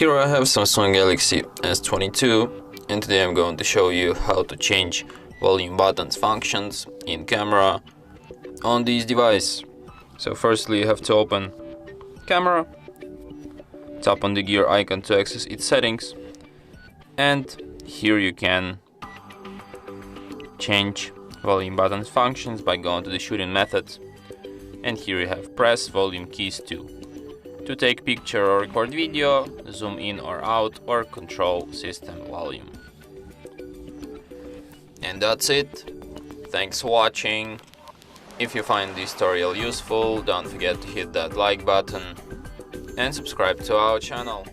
Here I have Samsung Galaxy S22 and today I'm going to show you how to change volume buttons functions in camera on this device. So firstly you have to open camera, tap on the gear icon to access its settings, and here you can change volume buttons functions by going to the shooting methods, and here you have press volume keys to take picture or record video, zoom in or out, or control system volume. And that's it. Thanks for watching. If you find this tutorial useful, don't forget to hit that like button and subscribe to our channel.